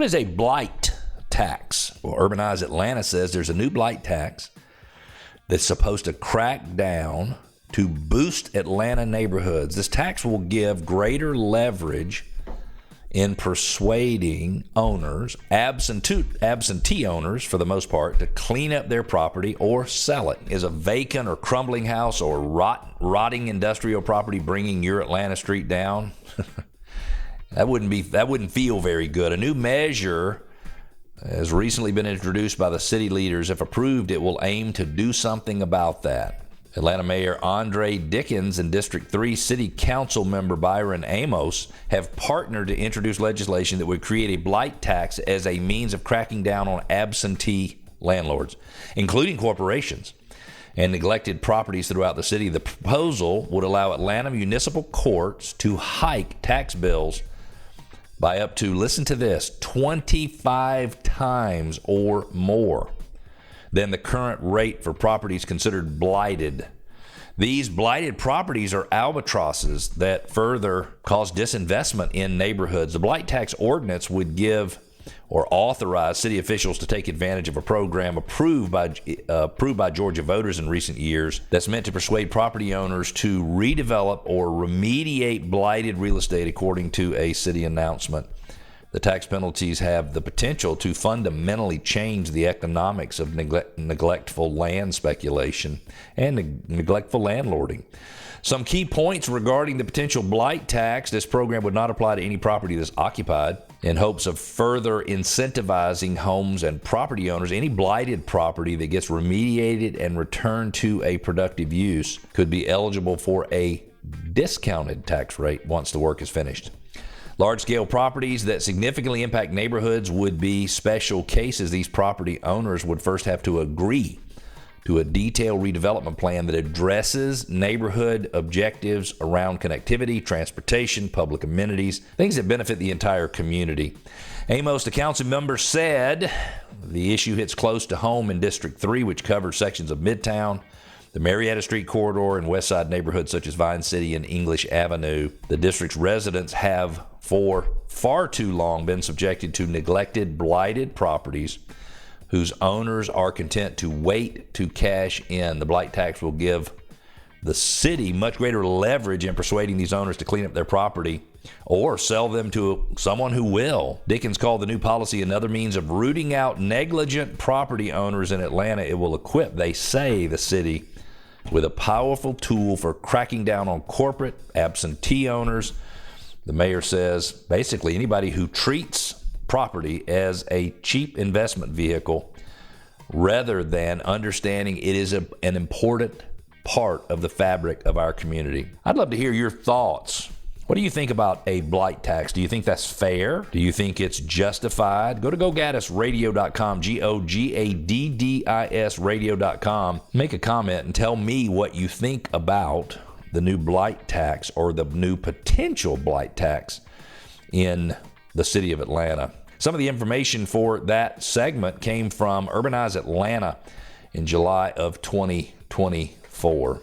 What is a blight tax? Well, Urbanize Atlanta says there's a new blight tax that's supposed to crack down to boost Atlanta neighborhoods. This tax will give greater leverage in persuading owners, absentee owners for the most part, to clean up their property or sell it. Is a vacant or crumbling house or rotting industrial property bringing your Atlanta street down? That wouldn't feel very good. A new measure has recently been introduced by the city leaders. If approved, it will aim to do something about that. Atlanta Mayor Andre Dickens and District 3 City Council member Byron Amos have partnered to introduce legislation that would create a blight tax as a means of cracking down on absentee landlords, including corporations and neglected properties throughout the city. The proposal would allow Atlanta municipal courts to hike tax bills by up to, listen to this, 25 times or more than the current rate for properties considered blighted. These blighted properties are albatrosses that further cause disinvestment in neighborhoods. The blight tax ordinance would give or authorize city officials to take advantage of a program approved by Georgia voters in recent years that's meant to persuade property owners to redevelop or remediate blighted real estate, according to a city announcement. The tax penalties have the potential to fundamentally change the economics of neglectful land speculation and neglectful landlording. Some key points regarding the potential blight tax: this program would not apply to any property that's occupied. In hopes of further incentivizing homes and property owners, any blighted property that gets remediated and returned to a productive use could be eligible for a discounted tax rate once the work is finished. Large-scale properties that significantly impact neighborhoods would be special cases. These property owners would first have to agree to a detailed redevelopment plan that addresses neighborhood objectives around connectivity, transportation, public amenities, things that benefit the entire community. Amos, the council member, said the issue hits close to home in District 3, which covers sections of Midtown, the Marietta Street corridor, and West Side neighborhoods such as Vine City and English Avenue. The district's residents have for far too long been subjected to neglected, blighted properties whose owners are content to wait to cash in. The blight tax will give the city much greater leverage in persuading these owners to clean up their property or sell them to someone who will. Dickens called the new policy another means of rooting out negligent property owners in Atlanta. It will equip, they say, the city with a powerful tool for cracking down on corporate absentee owners. The mayor says basically anybody who treats property as a cheap investment vehicle rather than understanding it is an important part of the fabric of our community. I'd love to hear your thoughts. What do you think about a blight tax? Do you think that's fair? Do you think it's justified? Go to GoGaddisRadio.com, GoGaddis Radio.com. Make a comment and tell me what you think about the new blight tax or the new potential blight tax in the city of Atlanta. Some of the information for that segment came from Urbanize Atlanta in July of 2024.